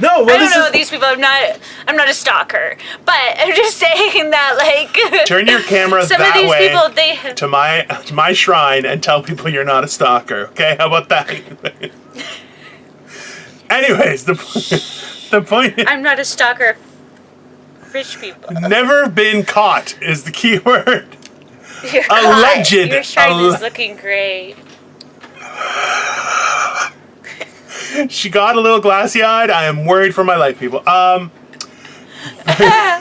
No, well, I don't know these people. I'm not a stalker, but I'm just saying that, like, turn your camera some that of these way people, they to my shrine and tell people you're not a stalker. Okay, how about that? Anyways, the point is, I'm not a stalker of rich people. never been caught is the key word. You're Alleged. Caught. Your shrine is looking great. She got a little glassy-eyed. I am worried for my life, people.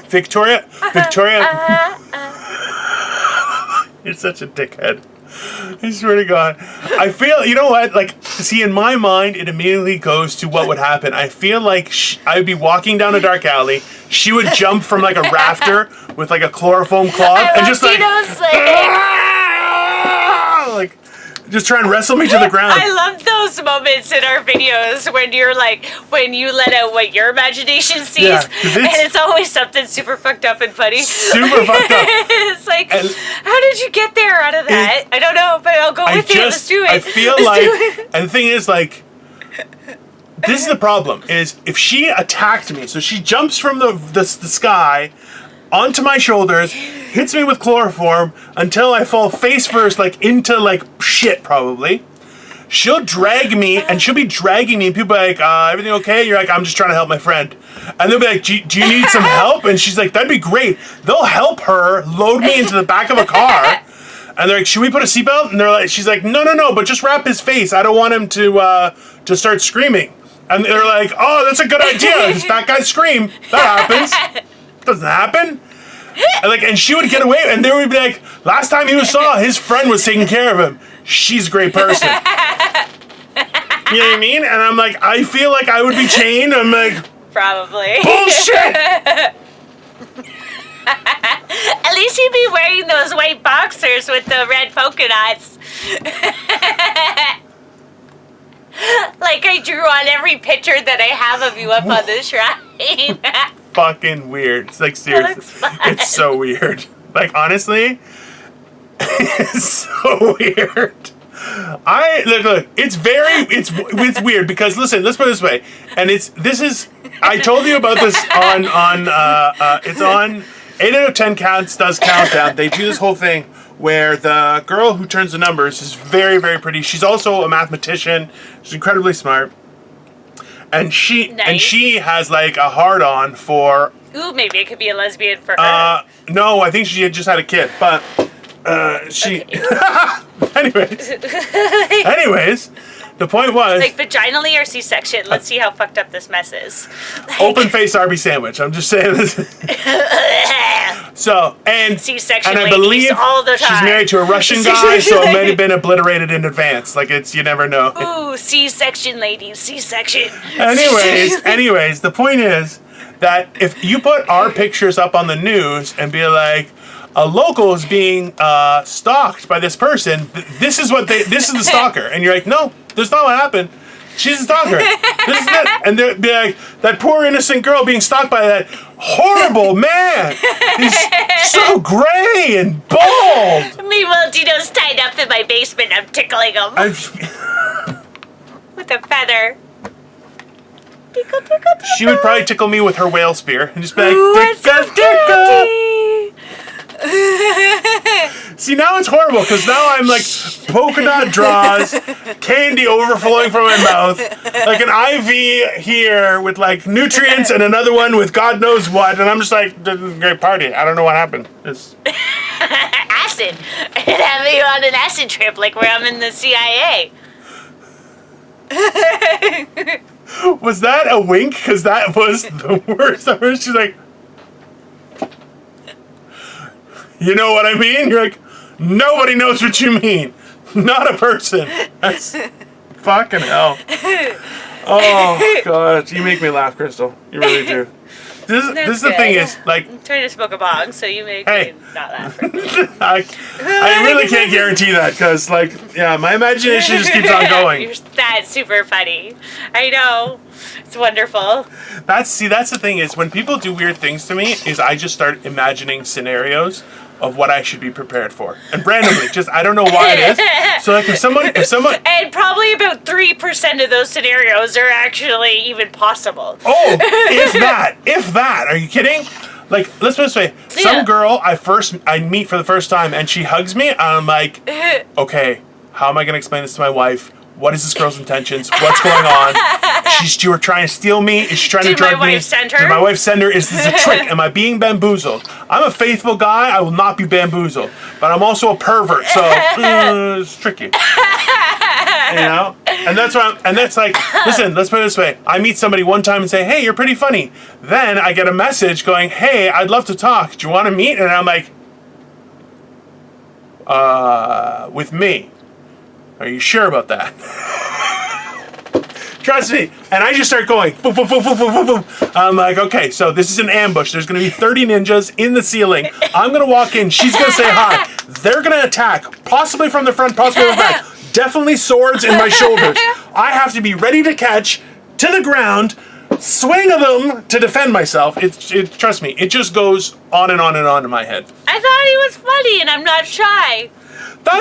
Victoria, you're such a dickhead. I swear to God. I feel, you know what? Like, see, in my mind, it immediately goes to what would happen. I feel like I'd be walking down a dark alley. She would jump from like a rafter with like a chloroform cloth and just like just try and wrestle me to the ground. I love those moments in our videos when you're like, when you let out what your imagination sees, Yeah, and it's always something super fucked up and funny. Super fucked up. It's like, how did you get there out of that? I don't know, but I'll go with you. Let's do it. I feel and the thing is, like, this is the problem, is if she attacked me, so she jumps from the sky onto my shoulders, hits me with chloroform until I fall face first, like, into, like, shit, probably. She'll drag me, and she'll be dragging me, and people are like, everything okay? You're like, I'm just trying to help my friend. And they'll be like, do you need some help? And she's like, that'd be great. They'll help her load me into the back of a car. And they're like, should we put a seatbelt? And they're like, she's like, no, but just wrap his face. I don't want him to start screaming. And they're like, oh, that's a good idea. This fat guy scream. That happens. Doesn't happen. And she would get away, and they would be like, last time he saw, his friend was taking care of him. She's a great person. You know what I mean? And I'm like, I feel like I would be chained. I'm like, probably. Bullshit! At least he'd be wearing those white boxers with the red polka dots. Like I drew on every picture that I have of you up on the shrine. Fucking weird. It's like, seriously. It's so weird. Like, honestly, it's so weird. Look, it's weird because, listen, let's put it this way. And I told you about this it's on 8 out of 10 Counts does Countdown. They do this whole thing where the girl who turns the numbers is very, very pretty. She's also a mathematician. She's incredibly smart. And she has like a hard-on for... Ooh, maybe it could be a lesbian for her. No, I think she had just had a kid, but she... Okay. Anyways, the point was... Like vaginally or C-section? Let's see how fucked up this mess is. Open-faced Arby sandwich. I'm just saying this. So, and C-section, and I ladies, believe all the time. She's married to a Russian guy, so it might have been obliterated in advance. Like, you never know. Ooh, C-section, ladies, C-section. Anyways, the point is that if you put our pictures up on the news and be like, a local is being stalked by this person, this is the stalker. And you're like, no, that's not what happened. She's a stalker. This is it. And they'd be like, that poor innocent girl being stalked by that horrible man. He's so gray and bald. Meanwhile, Dino's tied up in my basement. I'm tickling him. With a feather. Tickle, tickle, tickle. She would probably tickle me with her whale spear and just be like, what's up, dirty? See, now it's horrible because now I'm like polka dot draws, candy overflowing from my mouth, like an IV here with like nutrients and another one with God knows what, and I'm just like, this is a great party. I don't know what happened. Acid. I did have you on an acid trip like where I'm in the CIA. Was that a wink? Because that was the worst. She's like, you know what I mean? You're like, nobody knows what you mean. Not a person. That's fucking hell. Oh, God. You make me laugh, Crystal. You really do. This is the thing is, like... I'm trying to smoke a bong, so you make me not laugh. I really can't guarantee that, because, like, yeah, my imagination just keeps on going. That's super funny. I know. It's wonderful. That's the thing is, when people do weird things to me, is I just start imagining scenarios of what I should be prepared for. And randomly, just, I don't know why it is. So like if someone... And probably about 3% of those scenarios are actually even possible. Oh, if that. Are you kidding? Like, let's put it this way. Some girl I meet for the first time and she hugs me, and I'm like, okay, how am I going to explain this to my wife? What is this girl's intentions? What's going on? She's trying to steal me? Is she trying to drug me? Did my wife send her? Did my wife send her? Is this a trick? Am I being bamboozled? I'm a faithful guy. I will not be bamboozled. But I'm also a pervert, so it's tricky. You know? And that's like, listen, let's put it this way. I meet somebody one time and say, hey, you're pretty funny. Then I get a message going, hey, I'd love to talk. Do you want to meet? And I'm like, with me. Are you sure about that? Trust me. And I just start going, boom, boom, boom, boom, boom, boom, boom. I'm like, okay, so this is an ambush. There's going to be 30 ninjas in the ceiling. I'm going to walk in. She's going to say hi. They're going to attack, possibly from the front, possibly from the back. Definitely swords in my shoulders. I have to be ready to catch to the ground, swing them to defend myself. Trust me, it just goes on and on and on in my head. I thought he was funny and I'm not shy. That's